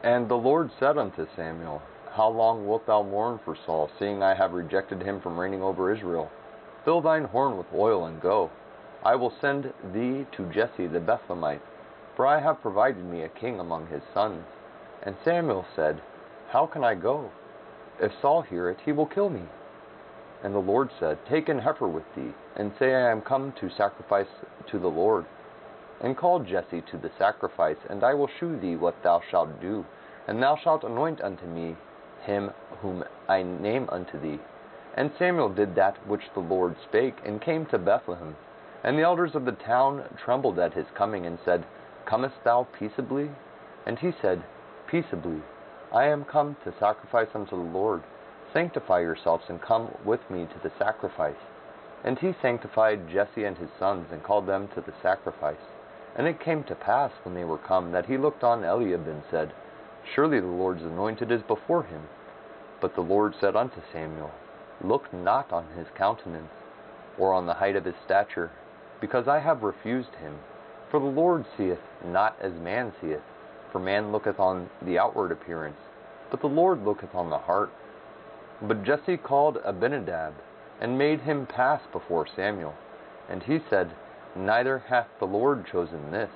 And the Lord said unto Samuel, How long wilt thou mourn for Saul, seeing I have rejected him from reigning over Israel? Fill thine horn with oil, and go. I will send thee to Jesse the Bethlehemite, for I have provided me a king among his sons. And Samuel said, How can I go? If Saul hear it, he will kill me. And the Lord said, Take an heifer with thee, and say, I am come to sacrifice to the Lord. And call Jesse to the sacrifice, and I will shew thee what thou shalt do. And thou shalt anoint unto me him whom I name unto thee. And Samuel did that which the Lord spake, and came to Bethlehem. And the elders of the town trembled at his coming, and said, Comest thou peaceably? And he said, Peaceably. I am come to sacrifice unto the Lord. Sanctify yourselves, and come with me to the sacrifice. And he sanctified Jesse and his sons, and called them to the sacrifice. And it came to pass, when they were come, that he looked on Eliab, and said, Surely the Lord's anointed is before him. But the Lord said unto Samuel, Look not on his countenance, or on the height of his stature, because I have refused him. For the Lord seeth not as man seeth, for man looketh on the outward appearance, but the Lord looketh on the heart. But Jesse called Abinadab, and made him pass before Samuel. And he said, Neither hath the Lord chosen this.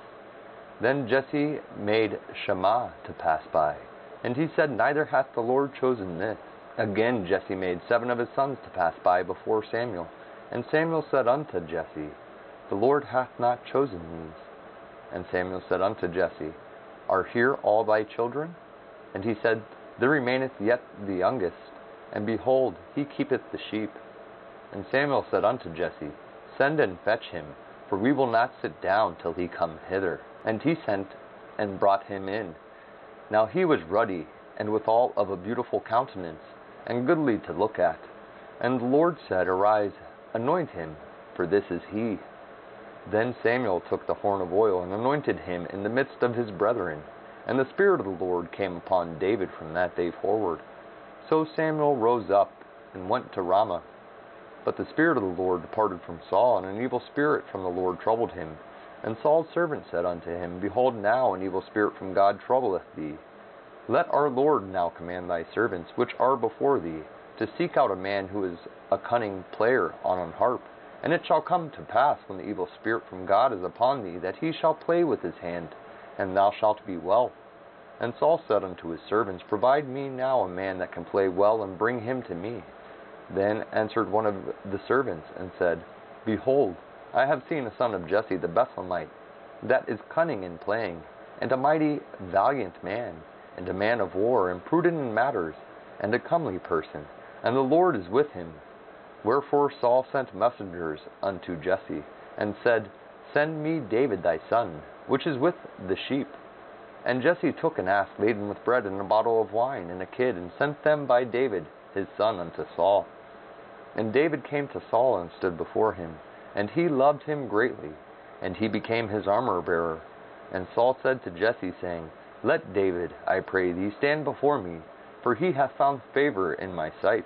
Then Jesse made Shammah to pass by. And he said, Neither hath the Lord chosen this. Again Jesse made 7 of his sons to pass by before Samuel. And Samuel said unto Jesse, The Lord hath not chosen these. And Samuel said unto Jesse, Are here all thy children? And he said, There remaineth yet the youngest, and behold, he keepeth the sheep. And Samuel said unto Jesse, Send and fetch him, for we will not sit down till he come hither. And he sent, and brought him in. Now he was ruddy, and withal of a beautiful countenance, and goodly to look at. And the Lord said, Arise, anoint him, for this is he. Then Samuel took the horn of oil, and anointed him in the midst of his brethren. And the Spirit of the Lord came upon David from that day forward. So Samuel rose up, and went to Ramah. But the Spirit of the Lord departed from Saul, and an evil spirit from the Lord troubled him. And Saul's servant said unto him, Behold, now an evil spirit from God troubleth thee. Let our Lord now command thy servants, which are before thee, to seek out a man who is a cunning player on an harp. And it shall come to pass, when the evil spirit from God is upon thee, that he shall play with his hand, and thou shalt be well. And Saul said unto his servants, Provide me now a man that can play well, and bring him to me. Then answered one of the servants, and said, Behold, I have seen a son of Jesse the Bethlehemite, that is cunning in playing, and a mighty valiant man, and a man of war, and prudent in matters, and a comely person, and the Lord is with him. Wherefore Saul sent messengers unto Jesse, and said, Send me David thy son, which is with the sheep. And Jesse took an ass laden with bread, and a bottle of wine, and a kid, and sent them by David his son unto Saul. And David came to Saul, and stood before him. And he loved him greatly, and he became his armor-bearer. And Saul said to Jesse, saying, Let David, I pray thee, stand before me, for he hath found favor in my sight.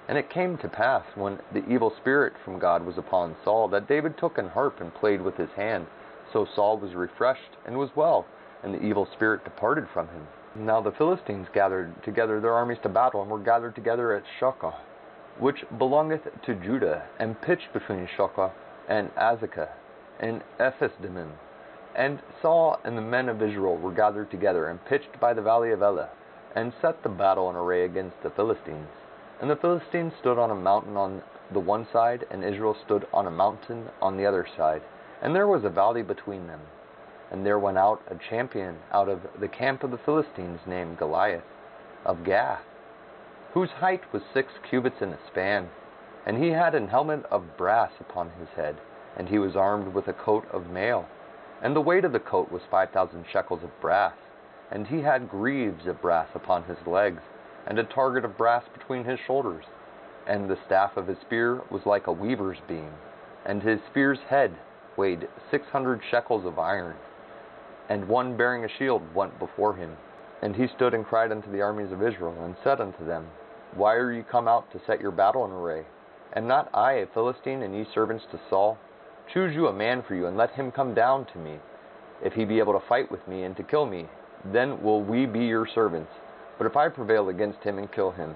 And it came to pass, when the evil spirit from God was upon Saul, that David took an harp, and played with his hand. So Saul was refreshed, and was well, and the evil spirit departed from him. Now the Philistines gathered together their armies to battle, and were gathered together at Shochoh, which belongeth to Judah, and pitched between Shochoh and Azekah, and Ephes-dammim. And Saul and the men of Israel were gathered together, and pitched by the valley of Elah, and set the battle in array against the Philistines. And the Philistines stood on a mountain on the one side, and Israel stood on a mountain on the other side. And there was a valley between them. And there went out a champion out of the camp of the Philistines, named Goliath, of Gath, whose height was 6 cubits and a span. And he had an helmet of brass upon his head, and he was armed with a coat of mail. And the weight of the coat was 5,000 shekels of brass. And he had greaves of brass upon his legs, and a target of brass between his shoulders. And the staff of his spear was like a weaver's beam, and his spear's head weighed 600 shekels of iron. And one bearing a shield went before him. And he stood and cried unto the armies of Israel, and said unto them, Why are ye come out to set your battle in array? Am not I a Philistine, and ye servants to Saul? Choose you a man for you, and let him come down to me. If he be able to fight with me, and to kill me, then will we be your servants. But if I prevail against him and kill him,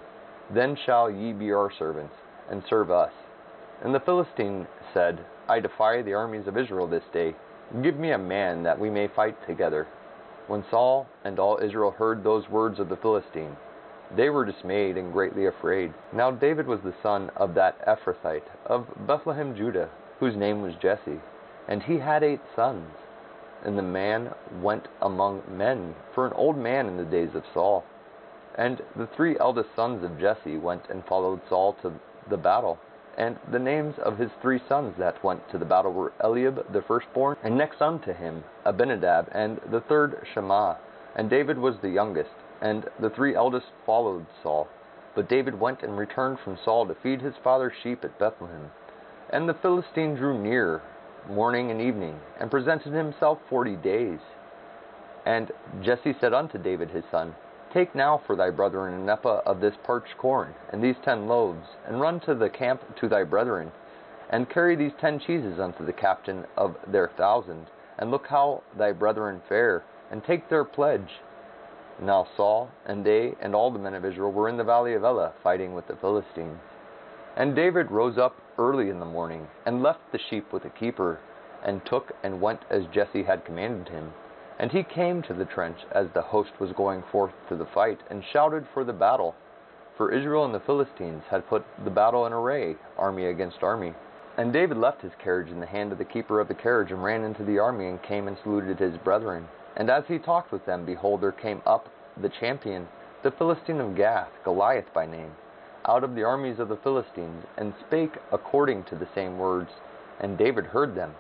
then shall ye be our servants, and serve us. And the Philistine said, I defy the armies of Israel this day. Give me a man, that we may fight together. When Saul and all Israel heard those words of the Philistine, they were dismayed and greatly afraid. Now David was the son of that Ephrathite of Bethlehem, Judah, whose name was Jesse. And he had 8 sons. And the man went among men for an old man in the days of Saul. And the 3 eldest sons of Jesse went and followed Saul to the battle. And the names of his 3 sons that went to the battle were Eliab the firstborn, and next unto him Abinadab, and the 3rd Shammah. And David was the youngest, and the 3 eldest followed Saul. But David went and returned from Saul to feed his father's sheep at Bethlehem. And the Philistine drew near morning and evening, and presented himself 40 days. And Jesse said unto David his son, Take now for thy brethren an ephah of this parched corn, and these 10 loaves, and run to the camp to thy brethren, and carry these 10 cheeses unto the captain of their 1,000, and look how thy brethren fare, and take their pledge. Now Saul, and they, and all the men of Israel were in the valley of Elah, fighting with the Philistines. And David rose up early in the morning, and left the sheep with a keeper, and took and went as Jesse had commanded him. And he came to the trench as the host was going forth to the fight, and shouted for the battle. For Israel and the Philistines had put the battle in array, army against army. And David left his carriage in the hand of the keeper of the carriage, and ran into the army, and came and saluted his brethren. And as he talked with them, behold, there came up the champion, the Philistine of Gath, Goliath by name, out of the armies of the Philistines, and spake according to the same words. And David heard them.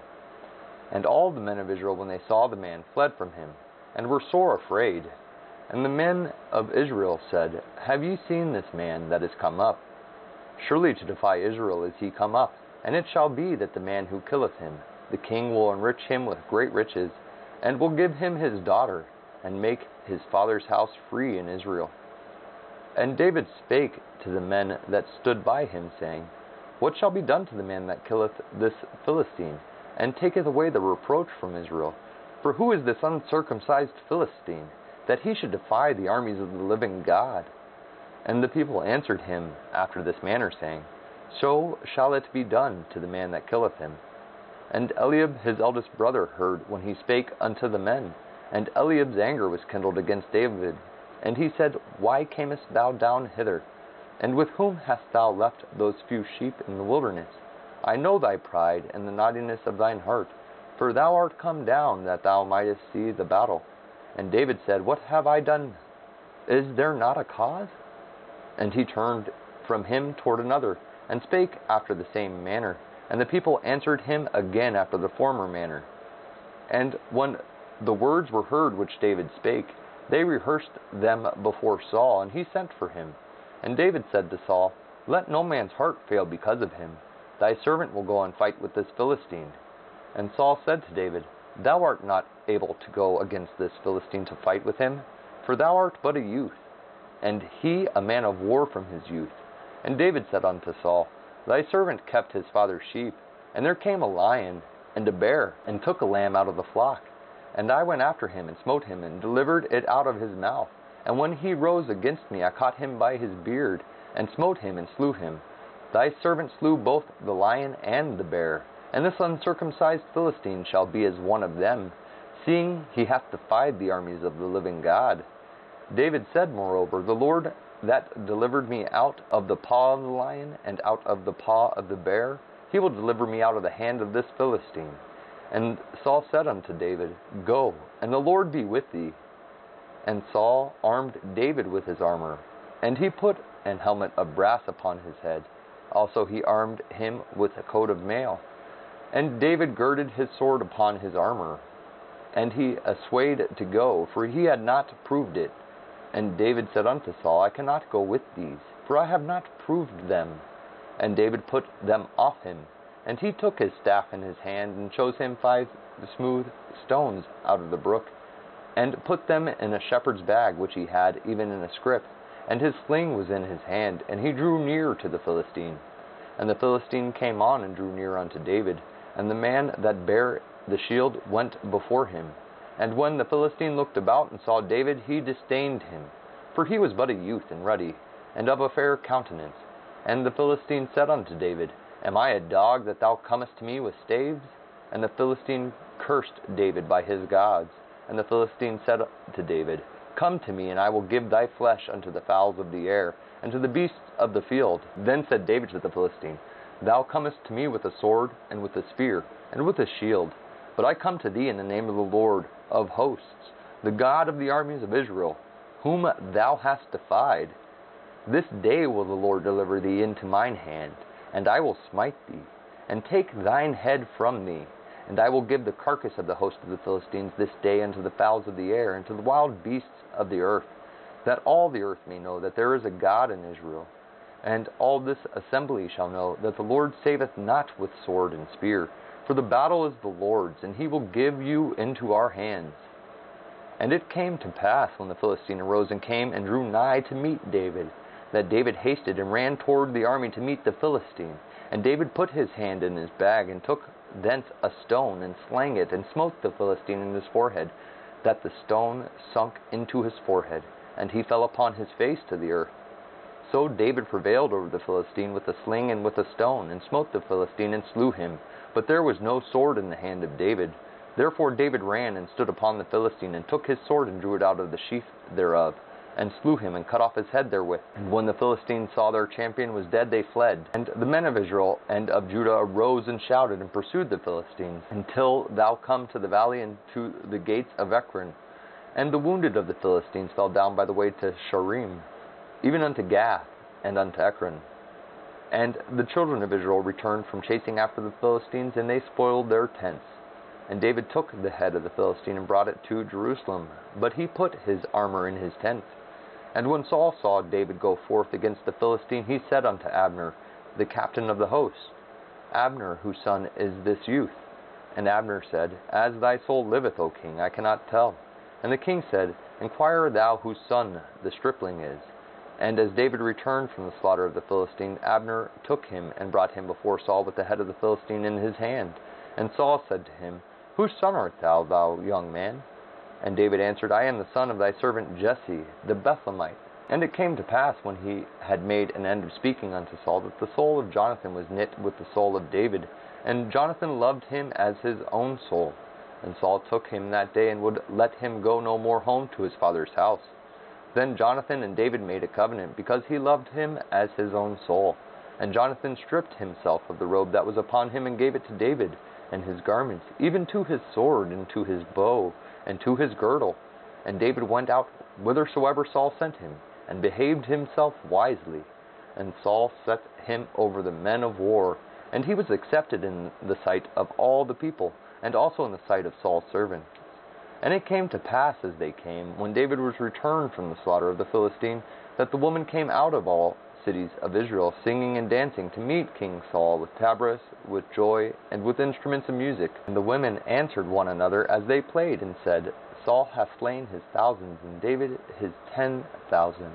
And all the men of Israel, when they saw the man, fled from him, and were sore afraid. And the men of Israel said, Have ye seen this man that is come up? Surely to defy Israel is he come up. And it shall be that the man who killeth him, the king will enrich him with great riches, and will give him his daughter, and make his father's house free in Israel. And David spake to the men that stood by him, saying, What shall be done to the man that killeth this Philistine, and taketh away the reproach from Israel? For who is this uncircumcised Philistine, that he should defy the armies of the living God? And the people answered him after this manner, saying, So shall it be done to the man that killeth him. And Eliab his eldest brother heard when he spake unto the men. And Eliab's anger was kindled against David. And he said, Why camest thou down hither? And with whom hast thou left those few sheep in the wilderness? I know thy pride and the naughtiness of thine heart, for thou art come down that thou mightest see the battle. And David said, What have I done? Is there not a cause? And he turned from him toward another, and spake after the same manner. And the people answered him again after the former manner. And when the words were heard which David spake, they rehearsed them before Saul, and he sent for him. And David said to Saul, Let no man's heart fail because of him. Thy servant will go and fight with this Philistine. And Saul said to David, Thou art not able to go against this Philistine to fight with him, for thou art but a youth, and he a man of war from his youth. And David said unto Saul, Thy servant kept his father's sheep, and there came a lion and a bear, and took a lamb out of the flock. And I went after him, and smote him, and delivered it out of his mouth. And when he rose against me, I caught him by his beard, and smote him, and slew him. Thy servant slew both the lion and the bear, and this uncircumcised Philistine shall be as one of them, seeing he hath defied the armies of the living God. David said, moreover, The Lord that delivered me out of the paw of the lion, and out of the paw of the bear, he will deliver me out of the hand of this Philistine. And Saul said unto David, Go, and the Lord be with thee. And Saul armed David with his armor, and he put an helmet of brass upon his head. Also he armed him with a coat of mail. And David girded his sword upon his armor, and he assayed to go, for he had not proved it. And David said unto Saul, I cannot go with these, for I have not proved them. And David put them off him. And he took his staff in his hand, and chose him 5 smooth stones out of the brook, and put them in a shepherd's bag which he had, even in a scrip. And his sling was in his hand, and he drew near to the Philistine. And the Philistine came on, and drew near unto David. And the man that bare the shield went before him. And when the Philistine looked about and saw David, he disdained him, for he was but a youth and ruddy, and of a fair countenance. And the Philistine said unto David, Am I a dog that thou comest to me with staves? And the Philistine cursed David by his gods. And the Philistine said to David, Come to me, and I will give thy flesh unto the fowls of the air, and to the beasts of the field. Then said David to the Philistine, Thou comest to me with a sword, and with a spear, and with a shield. But I come to thee in the name of the Lord of hosts, the God of the armies of Israel, whom thou hast defied. This day will the Lord deliver thee into mine hand, and I will smite thee, and take thine head from thee. And I will give the carcass of the host of the Philistines this day unto the fowls of the air, and to the wild beasts of the earth, that all the earth may know that there is a God in Israel. And all this assembly shall know that the Lord saveth not with sword and spear, for the battle is the Lord's, and he will give you into our hands. And it came to pass, when the Philistine arose and came and drew nigh to meet David, that David hasted and ran toward the army to meet the Philistine. And David put his hand in his bag, and took thence a stone, and slang it, and smote the Philistine in his forehead, that the stone sunk into his forehead, and he fell upon his face to the earth. So David prevailed over the Philistine with a sling and with a stone, and smote the Philistine, and slew him. But there was no sword in the hand of David. Therefore David ran, and stood upon the Philistine, and took his sword, and drew it out of the sheath thereof, and slew him, and cut off his head therewith. And when the Philistines saw their champion was dead, they fled. And the men of Israel and of Judah arose and shouted, and pursued the Philistines, until thou come to the valley and to the gates of Ekron. And the wounded of the Philistines fell down by the way to Sharim, even unto Gath, and unto Ekron. And the children of Israel returned from chasing after the Philistines, and they spoiled their tents. And David took the head of the Philistine, and brought it to Jerusalem, but he put his armor in his tent. And when Saul saw David go forth against the Philistine, he said unto Abner, the captain of the host, Abner, whose son is this youth? And Abner said, As thy soul liveth, O king, I cannot tell. And the king said, Inquire thou whose son the stripling is. And as David returned from the slaughter of the Philistine, Abner took him, and brought him before Saul with the head of the Philistine in his hand. And Saul said to him, Whose son art thou, thou young man? And David answered, I am the son of thy servant Jesse, the Bethlehemite. And it came to pass, when he had made an end of speaking unto Saul, that the soul of Jonathan was knit with the soul of David, and Jonathan loved him as his own soul. And Saul took him that day, and would let him go no more home to his father's house. Then Jonathan and David made a covenant, because he loved him as his own soul. And Jonathan stripped himself of the robe that was upon him, and gave it to David, and his garments, even to his sword, and to his bow, and to his girdle. And David went out whithersoever Saul sent him, and behaved himself wisely. And Saul set him over the men of war, and he was accepted in the sight of all the people, and also in the sight of Saul's servants. And it came to pass, as they came, when David was returned from the slaughter of the Philistine, that the women came out of all cities of Israel, singing and dancing, to meet King Saul with tabrets, with joy, and with instruments of music. And the women answered one another as they played, and said, Saul hath slain his thousands, and David his 10,000s.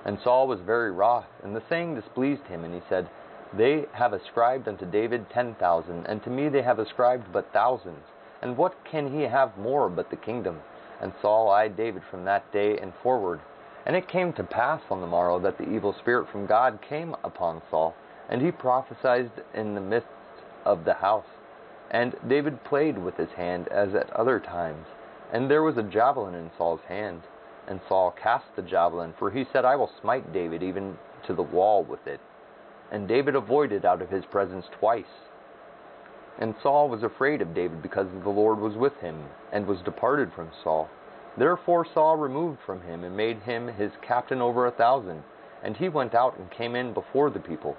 And Saul was very wroth, and the saying displeased him, and he said, They have ascribed unto David 10,000, and to me they have ascribed but thousands. And what can he have more but the kingdom? And Saul eyed David from that day and forward. And it came to pass on the morrow that the evil spirit from God came upon Saul, and he prophesied in the midst of the house. And David played with his hand as at other times. And there was a javelin in Saul's hand. And Saul cast the javelin, for he said, I will smite David even to the wall with it. And David avoided out of his presence twice. And Saul was afraid of David, because the Lord was with him, and was departed from Saul. Therefore Saul removed from him, and made him his captain over 1,000. And he went out and came in before the people.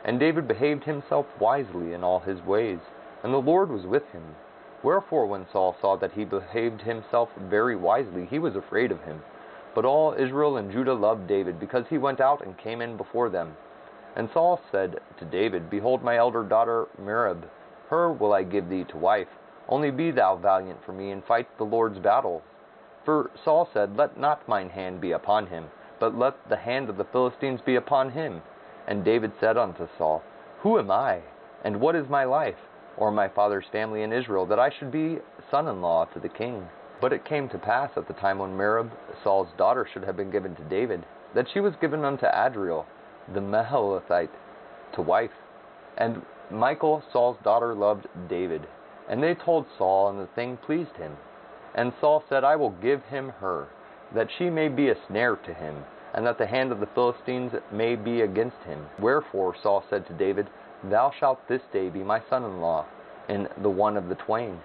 And David behaved himself wisely in all his ways, and the Lord was with him. Wherefore when Saul saw that he behaved himself very wisely, he was afraid of him. But all Israel and Judah loved David, because he went out and came in before them. And Saul said to David, Behold my elder daughter Merab, her will I give thee to wife. Only be thou valiant for me, and fight the Lord's battles. For Saul said, Let not mine hand be upon him, but let the hand of the Philistines be upon him. And David said unto Saul, Who am I, and what is my life, or my father's family in Israel, that I should be son-in-law to the king? But it came to pass at the time when Merab, Saul's daughter, should have been given to David, that she was given unto Adriel, the Mahalathite, to wife. And Michal, Saul's daughter, loved David. And they told Saul, and the thing pleased him. And Saul said, I will give him her, that she may be a snare to him, and that the hand of the Philistines may be against him. Wherefore Saul said to David, Thou shalt this day be my son-in-law, in the one of the twain.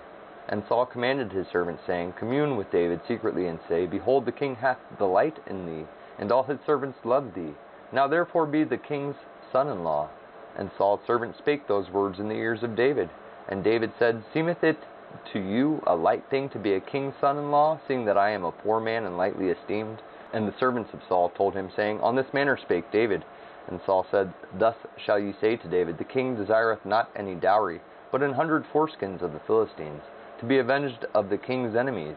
And Saul commanded his servants, saying, Commune with David secretly, and say, Behold, the king hath delight in thee, and all his servants love thee. Now therefore be the king's son-in-law. And Saul's servant spake those words in the ears of David. And David said, Seemeth it to you a light thing to be a king's son-in-law, seeing that I am a poor man and lightly esteemed? And the servants of Saul told him, saying, On this manner spake David. And Saul said, Thus shall ye say to David, The king desireth not any dowry, but 100 foreskins of the Philistines, to be avenged of the king's enemies.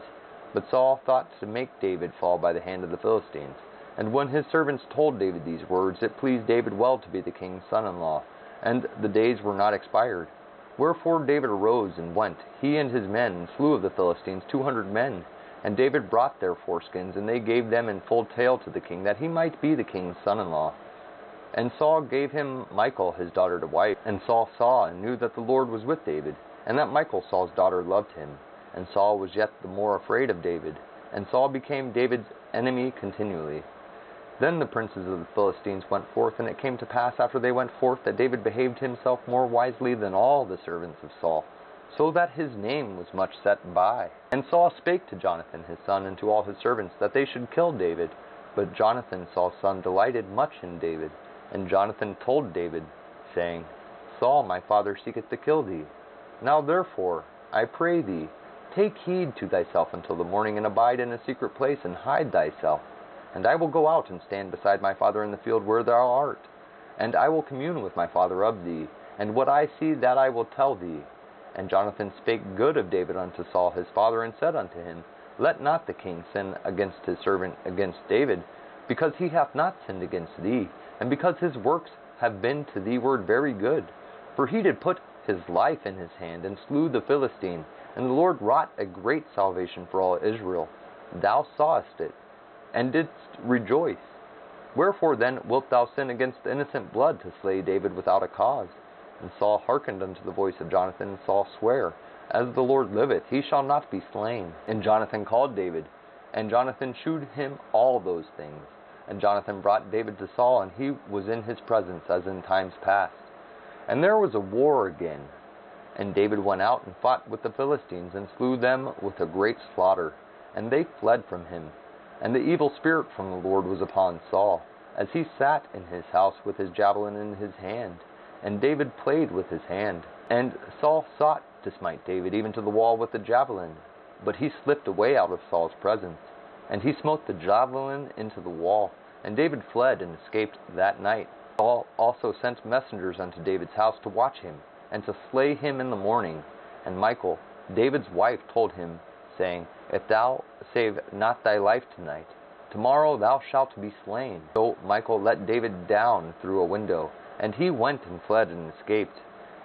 But Saul thought to make David fall by the hand of the Philistines. And when his servants told David these words, it pleased David well to be the king's son-in-law, and the days were not expired. Wherefore David arose and went, he and his men, and slew of the Philistines 200 men. And David brought their foreskins, and they gave them in full tale to the king, that he might be the king's son-in-law. And Saul gave him Michal his daughter to wife. And Saul saw and knew that the Lord was with David, and that Michal Saul's daughter loved him. And Saul was yet the more afraid of David. And Saul became David's enemy continually. Then the princes of the Philistines went forth, and it came to pass after they went forth that David behaved himself more wisely than all the servants of Saul, so that his name was much set by. And Saul spake to Jonathan his son and to all his servants that they should kill David. But Jonathan Saul's son delighted much in David. And Jonathan told David, saying, Saul my father seeketh to kill thee. Now therefore, I pray thee, take heed to thyself until the morning, and abide in a secret place, and hide thyself. And I will go out and stand beside my father in the field where thou art. And I will commune with my father of thee, and what I see that I will tell thee. And Jonathan spake good of David unto Saul his father, and said unto him, Let not the king sin against his servant against David, because he hath not sinned against thee, and because his works have been to thee word very good. For he did put his life in his hand, and slew the Philistine, and the Lord wrought a great salvation for all Israel. Thou sawest it, and didst rejoice. Wherefore then wilt thou sin against innocent blood to slay David without a cause? And Saul hearkened unto the voice of Jonathan, and Saul sware, As the Lord liveth, he shall not be slain. And Jonathan called David, and Jonathan shewed him all those things. And Jonathan brought David to Saul, and he was in his presence as in times past. And there was a war again. And David went out and fought with the Philistines, and slew them with a great slaughter. And they fled from him. And the evil spirit from the Lord was upon Saul, as he sat in his house with his javelin in his hand. And David played with his hand. And Saul sought to smite David even to the wall with the javelin. But he slipped away out of Saul's presence. And he smote the javelin into the wall. And David fled and escaped that night. Saul also sent messengers unto David's house to watch him, and to slay him in the morning. And Michal, David's wife, told him, saying, If thou save not thy life tonight, tomorrow thou shalt be slain. So Michal let David down through a window, and he went and fled and escaped.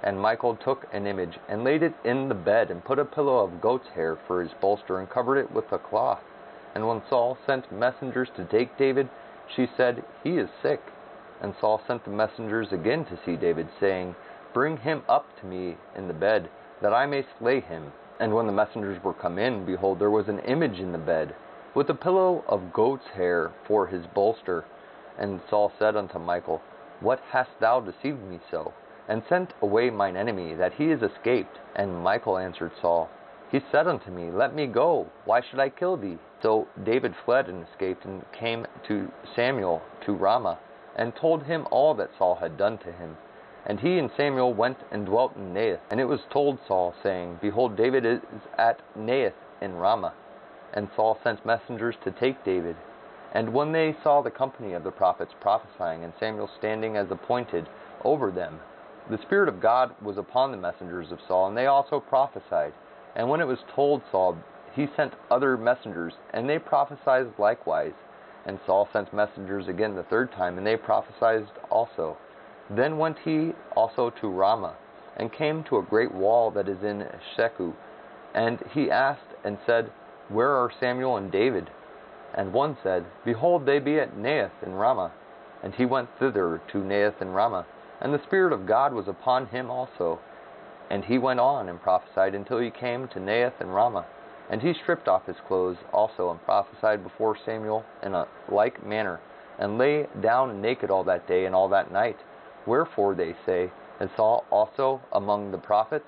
And Michal took an image, and laid it in the bed, and put a pillow of goat's hair for his bolster, and covered it with a cloth. And when Saul sent messengers to take David, she said, He is sick. And Saul sent the messengers again to see David, saying, Bring him up to me in the bed, that I may slay him. And when the messengers were come in, behold, there was an image in the bed, with a pillow of goat's hair for his bolster. And Saul said unto Michal, What hast thou deceived me so, and sent away mine enemy, that he is escaped? And Michal answered Saul, He said unto me, Let me go, why should I kill thee? So David fled and escaped, and came to Samuel to Ramah, and told him all that Saul had done to him. And he and Samuel went and dwelt in Naioth. And it was told Saul, saying, Behold, David is at Naioth in Ramah. And Saul sent messengers to take David. And when they saw the company of the prophets prophesying, and Samuel standing as appointed over them, the Spirit of God was upon the messengers of Saul, and they also prophesied. And when it was told Saul, he sent other messengers, and they prophesied likewise. And Saul sent messengers again the third time, and they prophesied also. Then went he also to Ramah, and came to a great wall that is in Shechu. And he asked and said, Where are Samuel and David? And one said, Behold, they be at Naioth in Ramah. And he went thither to Naioth in Ramah, and the Spirit of God was upon him also. And he went on and prophesied until he came to Naioth in Ramah. And he stripped off his clothes also, and prophesied before Samuel in a like manner, and lay down naked all that day and all that night. Wherefore, they say, and Saul also among the prophets?